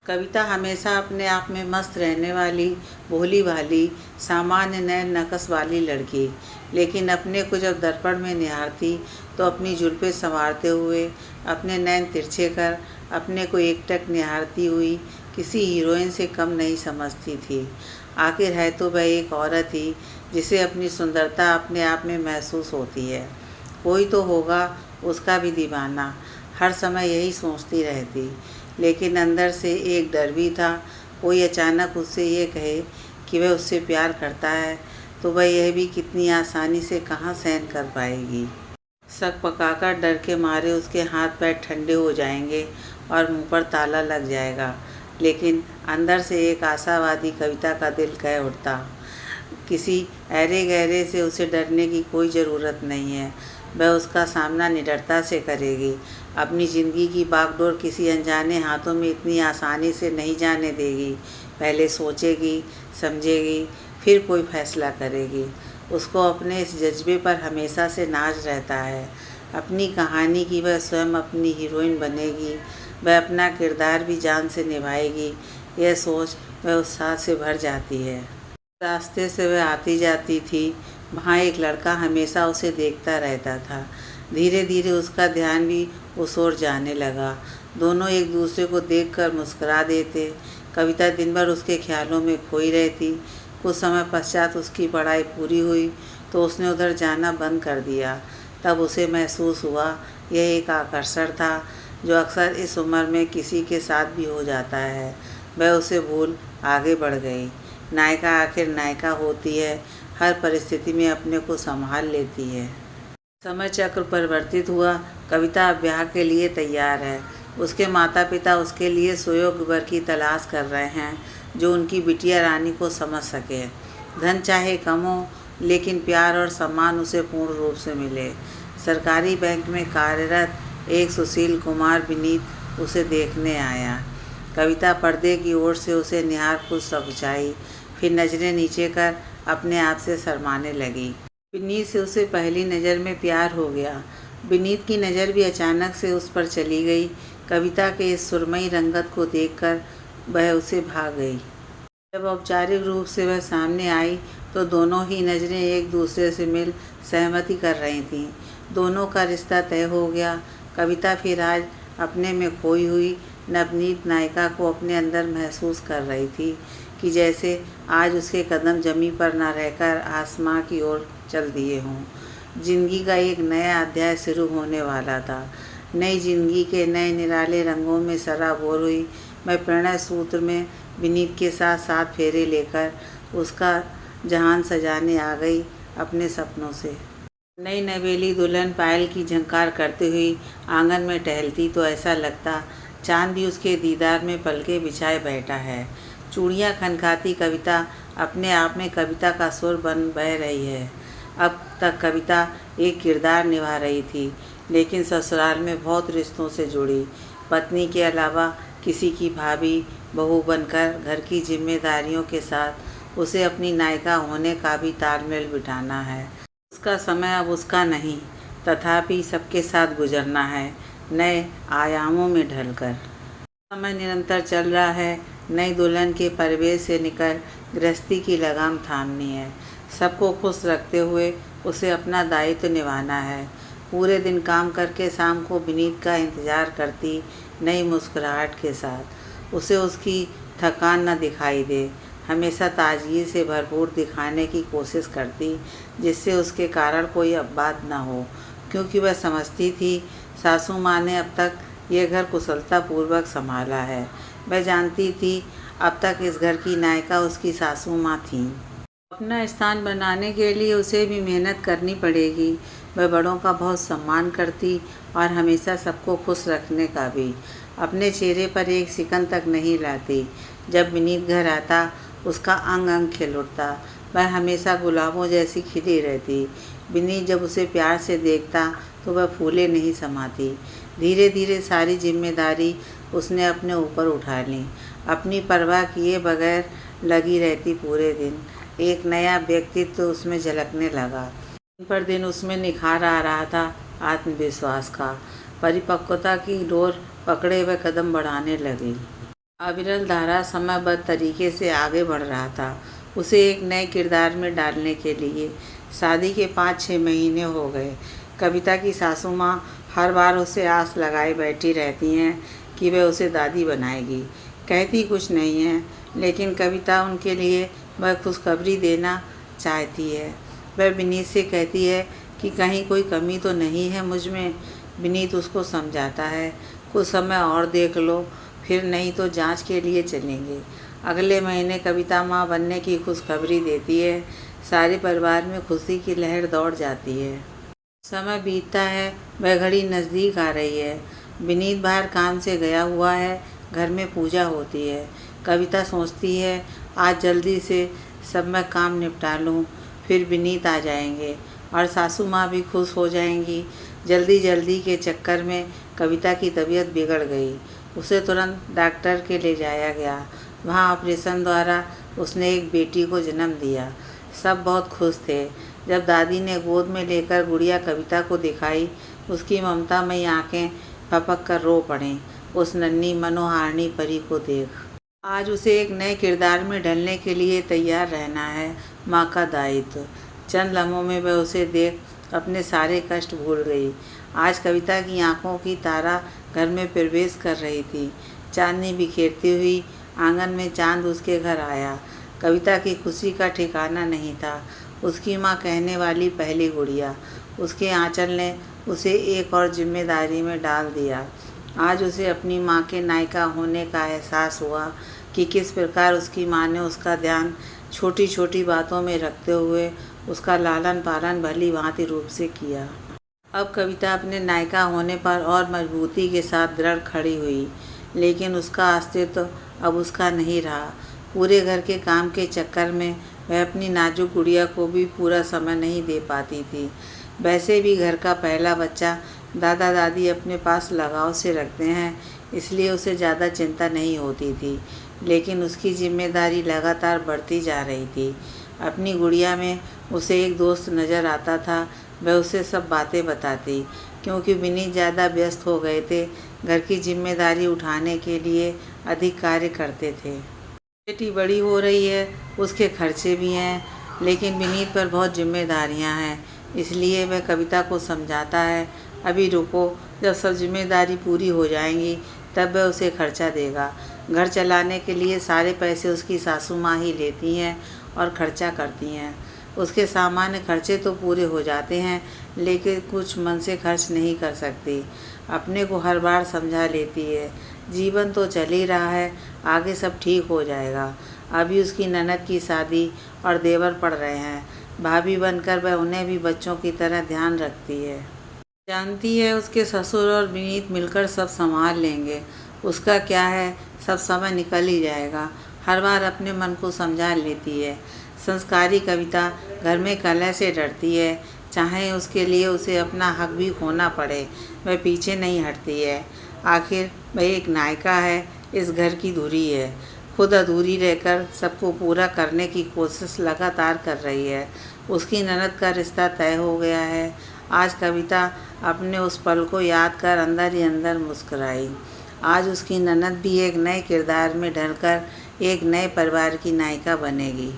कविता हमेशा अपने आप में मस्त रहने वाली, भोली भाली, सामान्य नैन नक्श वाली लड़की, लेकिन अपने को जब दर्पण में निहारती तो अपनी जुल्फ़ें संवारते हुए, अपने नैन तिरछे कर अपने को एकटक निहारती हुई किसी हीरोइन से कम नहीं समझती थी। आखिर है तो वह एक औरत ही जिसे अपनी सुंदरता अपने आप में महसूस होती है। कोई तो होगा उसका भी दीवाना, हर समय यही सोचती रहती। लेकिन अंदर से एक डर भी था, कोई अचानक उससे ये कहे कि वह उससे प्यार करता है तो वह यह भी कितनी आसानी से कहाँ सहन कर पाएगी। शक पकाकर डर के मारे उसके हाथ पैर ठंडे हो जाएंगे और मुंह पर ताला लग जाएगा। लेकिन अंदर से एक आशावादी कविता का दिल कह उठता, किसी ऐरे गहरे से उसे डरने की कोई ज़रूरत नहीं है। वह उसका सामना निडरता से करेगी। अपनी ज़िंदगी की बागडोर किसी अनजाने हाथों में इतनी आसानी से नहीं जाने देगी। पहले सोचेगी, समझेगी, फिर कोई फैसला करेगी। उसको अपने इस जज्बे पर हमेशा से नाज रहता है। अपनी कहानी की वह स्वयं अपनी हीरोइन बनेगी। वह अपना किरदार भी जान से निभाएगी। यह सोच वह उत्साह से भर जाती है। रास्ते से वह आती जाती थी, वहाँ एक लड़का हमेशा उसे देखता रहता था। धीरे धीरे उसका ध्यान भी उस ओर जाने लगा। दोनों एक दूसरे को देखकर मुस्कुरा देते। कविता दिन भर उसके ख्यालों में खोई रहती। कुछ समय पश्चात उसकी पढ़ाई पूरी हुई तो उसने उधर जाना बंद कर दिया। तब उसे महसूस हुआ यह एक आकर्षण था जो अक्सर इस उम्र में किसी के साथ भी हो जाता है। वह उसे भूल आगे बढ़ गई। नायिका आखिर नायिका होती है, हर परिस्थिति में अपने को संभाल लेती है। समय चक्र परिवर्तित हुआ। कविता अब ब्याह के लिए तैयार है। उसके माता पिता उसके लिए सुयोग्य वर की तलाश कर रहे हैं जो उनकी बिटिया रानी को समझ सके। धन चाहे कम हो, लेकिन प्यार और सम्मान उसे पूर्ण रूप से मिले। सरकारी बैंक में कार्यरत एक सुशील कुमार विनीत उसे देखने आया। कविता पर्दे की ओर से उसे निहार कुछ सकुचाई, फिर नजरें नीचे कर अपने आप से शर्माने लगी। विनीत से उसे पहली नज़र में प्यार हो गया। विनीत की नज़र भी अचानक से उस पर चली गई। कविता के इस सुरमई रंगत को देखकर वह उसे भाग गई। जब औपचारिक रूप से वह सामने आई तो दोनों ही नज़रें एक दूसरे से मिल सहमति कर रही थीं। दोनों का रिश्ता तय हो गया। कविता फिर आज अपने में खोई हुई नवनीत नायिका को अपने अंदर महसूस कर रही थी कि जैसे आज उसके कदम जमीन पर न रहकर आसमां की ओर चल दिए हों। जिंदगी का एक नया अध्याय शुरू होने वाला था। नई जिंदगी के नए निराले रंगों में सराबोर हुई मैं प्रणय सूत्र में विनीत के साथ 7 फेरे लेकर उसका जहान सजाने आ गई अपने सपनों से। नई नवेली दुल्हन पायल की झंकार करते हुई आंगन में टहलती तो ऐसा लगता चांद भी उसके दीदार में पलके बिछाए बैठा है। चूड़ियाँ खनकाती कविता अपने आप में कविता का सुर बन बह रही है। अब तक कविता एक किरदार निभा रही थी, लेकिन ससुराल में बहुत रिश्तों से जुड़ी। पत्नी के अलावा किसी की भाभी, बहू बनकर घर की जिम्मेदारियों के साथ उसे अपनी नायिका होने का भी तालमेल बिठाना है। उसका समय अब उसका नहीं, तथापि सबके साथ गुजरना है, नए आयामों में ढलकर। समय निरंतर चल रहा है। नई दुल्हन के परिवेश से निकल गृहस्थी की लगाम थामनी है। सबको खुश रखते हुए उसे अपना दायित्व निभाना है। पूरे दिन काम करके शाम को विनीत का इंतज़ार करती नई मुस्कुराहट के साथ। उसे उसकी थकान न दिखाई दे। हमेशा ताजगी से भरपूर दिखाने की कोशिश करती जिससे उसके कारण कोई अपवाद न हो, क्योंकि वह समझती थी सासू माँ ने अब तक ये घर कुशलतापूर्वक संभाला है। वह जानती थी अब तक इस घर की नायिका उसकी सासू माँ थीं। अपना स्थान बनाने के लिए उसे भी मेहनत करनी पड़ेगी। वह बड़ों का बहुत सम्मान करती और हमेशा सबको खुश रखने का भी। अपने चेहरे पर एक सिकन तक नहीं लाती। जब विनीत घर आता उसका अंग अंग खिल उठता। वह हमेशा गुलाबों जैसी खिली रहती। विनीत जब उसे प्यार से देखता तो वह फूले नहीं समाती। धीरे धीरे सारी जिम्मेदारी उसने अपने ऊपर उठा ली। अपनी परवाह किए बगैर लगी रहती पूरे दिन। एक नया व्यक्तित्व उसमें झलकने लगा। दिन पर दिन उसमें निखार आ रहा था आत्मविश्वास का। परिपक्वता की डोर पकड़े हुए कदम बढ़ाने लगी। अविरल धारा समयबद्ध तरीके से आगे बढ़ रहा था। उसे एक नए किरदार में डालने के लिए शादी के 5-6 महीने हो गए। कविता की सासू माँ हर बार उसे आस लगाए बैठी रहती हैं कि वह उसे दादी बनाएगी। कहती कुछ नहीं है, लेकिन कविता उनके लिए वह खुशखबरी देना चाहती है। वह विनीत से कहती है कि कहीं कोई कमी तो नहीं है मुझ में। विनीत उसको समझाता है, कुछ समय और देख लो, फिर नहीं तो जांच के लिए चलेंगे। अगले महीने कविता माँ बनने की खुशखबरी देती है। सारे परिवार में खुशी की लहर दौड़ जाती है। समय बीतता है, वह घड़ी नज़दीक आ रही है। विनीत बाहर काम से गया हुआ है, घर में पूजा होती है। कविता सोचती है, आज जल्दी से सब मैं काम निपटा लूँ, फिर विनीत आ जाएंगे और सासू माँ भी खुश हो जाएंगी। जल्दी जल्दी के चक्कर में कविता की तबीयत बिगड़ गई। उसे तुरंत डॉक्टर के ले जाया गया। वहाँ ऑपरेशन द्वारा उसने एक बेटी को जन्म दिया। सब बहुत खुश थे। जब दादी ने गोद में लेकर गुड़िया कविता को दिखाई, उसकी ममतामयी आंखें फपक कर रो पड़ीं उस नन्ही मनोहारिणी परी को देख। आज उसे एक नए किरदार में ढलने के लिए तैयार रहना है, माँ का दायित्व। चंद लम्हों में वह उसे देख अपने सारे कष्ट भूल गई। आज कविता की आंखों की तारा घर में प्रवेश कर रही थी। चांदनी बिखेरती हुई आंगन में चांद उसके घर आया। कविता की खुशी का ठिकाना नहीं था। उसकी माँ कहने वाली पहली गुड़िया, उसके आंचल ने उसे एक और जिम्मेदारी में डाल दिया। आज उसे अपनी माँ के नायिका होने का एहसास हुआ कि किस प्रकार उसकी माँ ने उसका ध्यान छोटी छोटी बातों में रखते हुए उसका लालन पालन भली भांति रूप से किया। अब कविता अपने नायिका होने पर और मजबूती के साथ दृढ़ खड़ी हुई, लेकिन उसका अस्तित्व अब उसका नहीं रहा। पूरे घर के काम के चक्कर में वह अपनी नाजुक गुड़िया को भी पूरा समय नहीं दे पाती थी। वैसे भी घर का पहला बच्चा दादा दादी अपने पास लगाव से रखते हैं, इसलिए उसे ज़्यादा चिंता नहीं होती थी। लेकिन उसकी जिम्मेदारी लगातार बढ़ती जा रही थी। अपनी गुड़िया में उसे एक दोस्त नज़र आता था। वह उसे सब बातें बताती, क्योंकि विनीत ज़्यादा व्यस्त हो गए थे। घर की जिम्मेदारी उठाने के लिए अधिक कार्य करते थे। बेटी बड़ी हो रही है, उसके खर्चे भी हैं, लेकिन विनीत पर बहुत जिम्मेदारियां हैं। इसलिए वह कविता को समझाता है, अभी रुको, जब सब जिम्मेदारी पूरी हो जाएंगी तब वह उसे खर्चा देगा। घर चलाने के लिए सारे पैसे उसकी सासू माँ ही लेती हैं और खर्चा करती हैं। उसके सामान्य खर्चे तो पूरे हो जाते हैं, लेकिन कुछ मन से खर्च नहीं कर सकती। अपने को हर बार समझा लेती है, जीवन तो चल ही रहा है, आगे सब ठीक हो जाएगा। अभी उसकी ननद की शादी और देवर पड़ रहे हैं। भाभी बनकर वह उन्हें भी बच्चों की तरह ध्यान रखती है। जानती है उसके ससुर और विनीत मिलकर सब संभाल लेंगे। उसका क्या है, सब समय निकल ही जाएगा। हर बार अपने मन को समझा लेती है। संस्कारी कविता घर में कलह से डरती है, चाहे उसके लिए उसे अपना हक भी खोना पड़े, वह पीछे नहीं हटती है। आखिर वह एक नायिका है, इस घर की धुरी है। खुद अधूरी रहकर सबको पूरा करने की कोशिश लगातार कर रही है। उसकी ननद का रिश्ता तय हो गया है। आज कविता अपने उस पल को याद कर अंदर ही अंदर मुस्कुराई। आज उसकी ननद भी एक नए किरदार में ढलकर एक नए परिवार की नायिका बनेगी।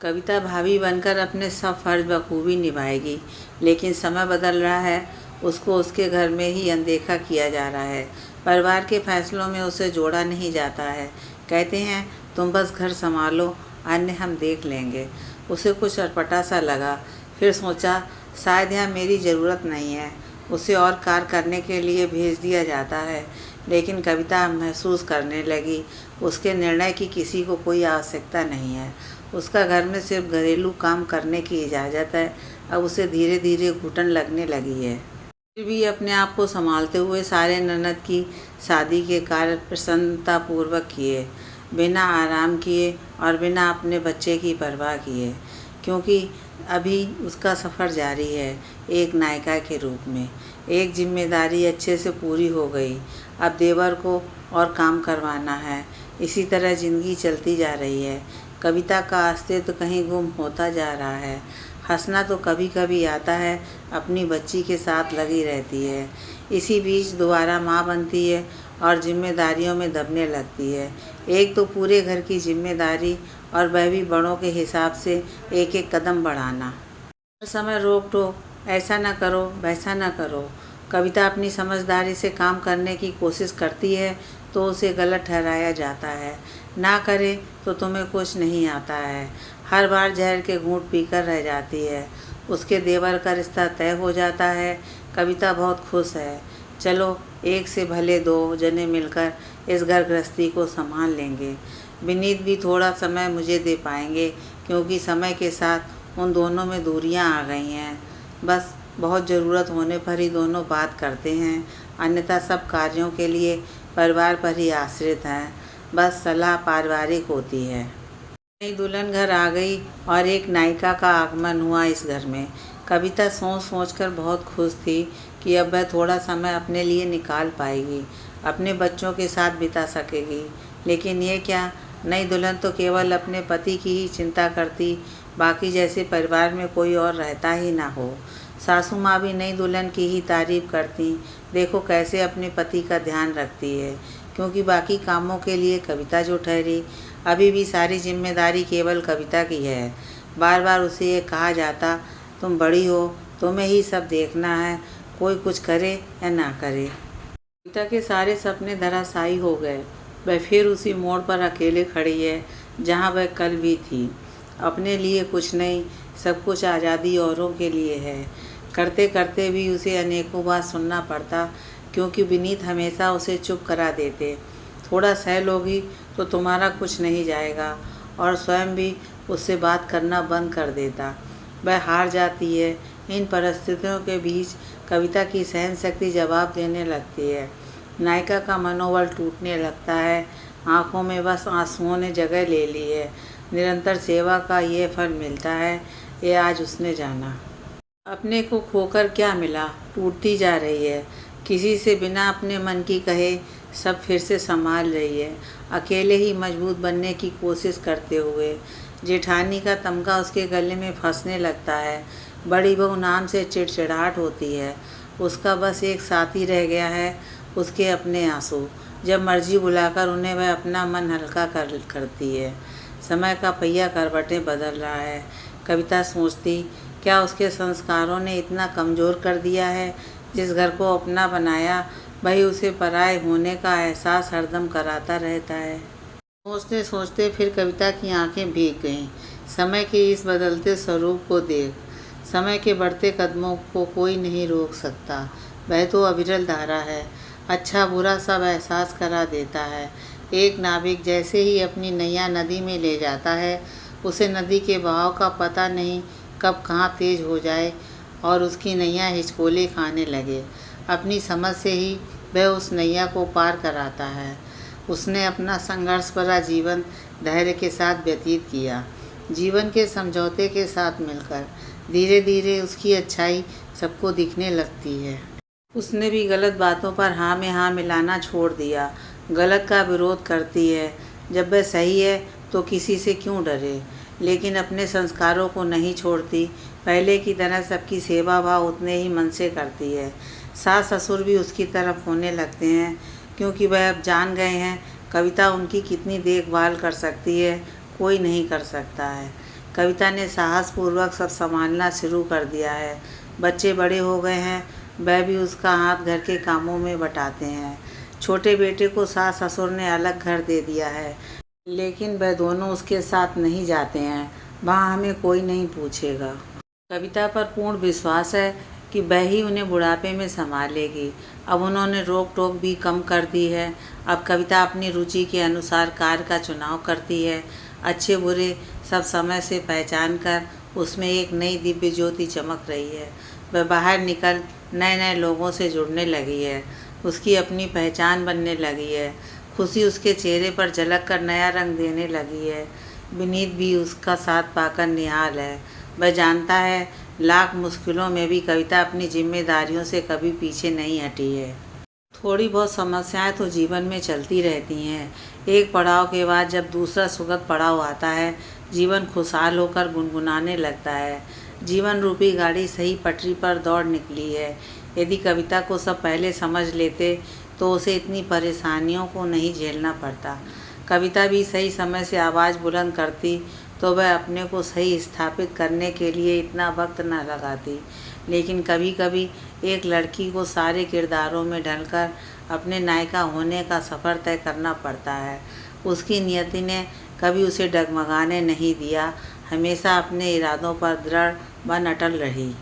कविता भाभी बनकर अपने सब फर्ज बखूबी निभाएगी, लेकिन समय बदल रहा है। उसको उसके घर में ही अनदेखा किया जा रहा है। परिवार के फैसलों में उसे जोड़ा नहीं जाता है। कहते हैं तुम बस घर संभालो, अन्य हम देख लेंगे। उसे कुछ अटपटा सा लगा, फिर सोचा शायद यहाँ मेरी ज़रूरत नहीं है। उसे और कार्य करने के लिए भेज दिया जाता है, लेकिन कविता महसूस करने लगी उसके निर्णय की किसी को कोई आवश्यकता नहीं है। उसका घर में सिर्फ घरेलू काम करने की इजाज़त है। अब उसे धीरे धीरे घुटन लगने लगी है। फिर भी अपने आप को संभालते हुए सारे ननद की शादी के कार्य प्रसन्नतापूर्वक किए, बिना आराम किए और बिना अपने बच्चे की परवाह किए, क्योंकि अभी उसका सफ़र जारी है एक नायिका के रूप में। एक जिम्मेदारी अच्छे से पूरी हो गई, अब देवर को और काम करवाना है। इसी तरह ज़िंदगी चलती जा रही है। कविता का अस्तित्व कहीं गुम होता जा रहा है। हंसना तो कभी कभी आता है, अपनी बच्ची के साथ लगी रहती है। इसी बीच दोबारा माँ बनती है और जिम्मेदारियों में दबने लगती है। एक तो पूरे घर की जिम्मेदारी और वह भी बड़ों के हिसाब से एक एक कदम बढ़ाना। हर समय रोक टोक, ऐसा ना करो वैसा ना करो। कविता अपनी समझदारी से काम करने की कोशिश करती है तो उसे गलत ठहराया जाता है। ना करे तो तुम्हें कुछ नहीं आता है। हर बार जहर के घूंट पीकर रह जाती है। उसके देवर का रिश्ता तय हो जाता है। कविता बहुत खुश है। चलो, एक से भले दो जने मिलकर इस घर गृहस्थी को संभाल लेंगे। विनीत भी थोड़ा समय मुझे दे पाएंगे, क्योंकि समय के साथ उन दोनों में दूरियां आ गई हैं। बस बहुत ज़रूरत होने पर ही दोनों बात करते हैं, अन्यथा सब कार्यों के लिए परिवार पर ही आश्रित हैं। बस सलाह पारिवारिक होती है। नई दुल्हन घर आ गई और एक नायिका का आगमन हुआ इस घर में। कविता सोच सोचकर बहुत खुश थी कि अब वह थोड़ा समय अपने लिए निकाल पाएगी, अपने बच्चों के साथ बिता सकेगी। लेकिन ये क्या, नई दुल्हन तो केवल अपने पति की ही चिंता करती, बाकी जैसे परिवार में कोई और रहता ही ना हो। सासू माँ भी नई दुल्हन की ही तारीफ करती, देखो कैसे अपने पति का ध्यान रखती है, क्योंकि बाकी कामों के लिए कविता जो ठहरी। अभी भी सारी जिम्मेदारी केवल कविता की है। बार बार उसे ये कहा जाता, तुम बड़ी हो, तुम्हें ही सब देखना है, कोई कुछ करे या ना करे। कविता के सारे सपने धराशायी हो गए। वह फिर उसी मोड़ पर अकेले खड़ी है जहाँ वह कल भी थी। अपने लिए कुछ नहीं, सब कुछ आज़ादी औरों के लिए है। करते करते भी उसे अनेकों बार सुनना पड़ता, क्योंकि विनीत हमेशा उसे चुप करा देते। थोड़ा सह लोगी तो तुम्हारा कुछ नहीं जाएगा, और स्वयं भी उससे बात करना बंद कर देता। वह हार जाती है। इन परिस्थितियों के बीच कविता की सहन शक्ति जवाब देने लगती है। नायिका का मनोबल टूटने लगता है। आंखों में बस आंसुओं ने जगह ले ली है। निरंतर सेवा का ये फल मिलता है, ये आज उसने जाना। अपने को खोकर क्या मिला, टूटती जा रही है। किसी से बिना अपने मन की कहे सब फिर से संभाल रही है, अकेले ही मजबूत बनने की कोशिश करते हुए। जेठानी का तमगा उसके गले में फंसने लगता है। बड़ी बहू नाम से चिड़चिड़ाहट होती है। उसका बस एक साथी रह गया है, उसके अपने आंसू। जब मर्जी बुलाकर उन्हें वह अपना मन हल्का करती है। समय का पहिया करवटें बदल रहा है। कविता सोचती, क्या उसके संस्कारों ने इतना कमज़ोर कर दिया है। जिस घर को अपना बनाया वही उसे पराये होने का एहसास हरदम कराता रहता है। सोचते सोचते फिर कविता की आंखें भीग गईं। समय के इस बदलते स्वरूप को देख। समय के बढ़ते कदमों को कोई नहीं रोक सकता। वह तो अविरल धारा है, अच्छा बुरा सब एहसास करा देता है। एक नाविक जैसे ही अपनी नैया नदी में ले जाता है, उसे नदी के बहाव का पता नहीं कब कहाँ तेज हो जाए और उसकी नैया हिचकोले खाने लगे। अपनी समझ से ही वह उस नैया को पार कराता है। उसने अपना संघर्ष भरा जीवन धैर्य के साथ व्यतीत किया, जीवन के समझौते के साथ मिलकर। धीरे धीरे उसकी अच्छाई सबको दिखने लगती है। उसने भी गलत बातों पर हाँ में हाँ मिलाना छोड़ दिया। गलत का विरोध करती है, जब वह सही है तो किसी से क्यों डरे। लेकिन अपने संस्कारों को नहीं छोड़ती। पहले की तरह सबकी सेवा भाव उतने ही मन से करती है। सास ससुर भी उसकी तरफ होने लगते हैं, क्योंकि वह अब जान गए हैं कविता उनकी कितनी देखभाल कर सकती है, कोई नहीं कर सकता है। कविता ने साहसपूर्वक सब संभालना शुरू कर दिया है। बच्चे बड़े हो गए हैं, वह भी उसका हाथ घर के कामों में बटाते हैं। छोटे बेटे को सास ससुर ने अलग घर दे दिया है, लेकिन वह दोनों उसके साथ नहीं जाते हैं। वहाँ हमें कोई नहीं पूछेगा। कविता पर पूर्ण विश्वास है कि वह ही उन्हें बुढ़ापे में संभालेगी। अब उन्होंने रोक टोक भी कम कर दी है। अब कविता अपनी रुचि के अनुसार कार्य का चुनाव करती है। अच्छे बुरे सब समय से पहचान कर उसमें एक नई दिव्य ज्योति चमक रही है। वह बाहर निकल नए नए लोगों से जुड़ने लगी है। उसकी अपनी पहचान बनने लगी है। खुशी उसके चेहरे पर झलक कर नया रंग देने लगी है। विनीत भी उसका साथ पाकर निहाल है। वह जानता है लाख मुश्किलों में भी कविता अपनी जिम्मेदारियों से कभी पीछे नहीं हटी है। थोड़ी बहुत समस्याएं तो जीवन में चलती रहती हैं। एक पड़ाव के बाद जब दूसरा सुखद पड़ाव आता है, जीवन खुशहाल होकर गुनगुनाने लगता है। जीवन रूपी गाड़ी सही पटरी पर दौड़ निकली है। यदि कविता को सब पहले समझ लेते तो उसे इतनी परेशानियों को नहीं झेलना पड़ता। कविता भी सही समय से आवाज़ बुलंद करती तो वह अपने को सही स्थापित करने के लिए इतना वक्त न लगाती। लेकिन कभी कभी एक लड़की को सारे किरदारों में ढलकर अपने नायिका होने का सफ़र तय करना पड़ता है। उसकी नियति ने कभी उसे डगमगाने नहीं दिया, हमेशा अपने इरादों पर दृढ़ व अटल रही।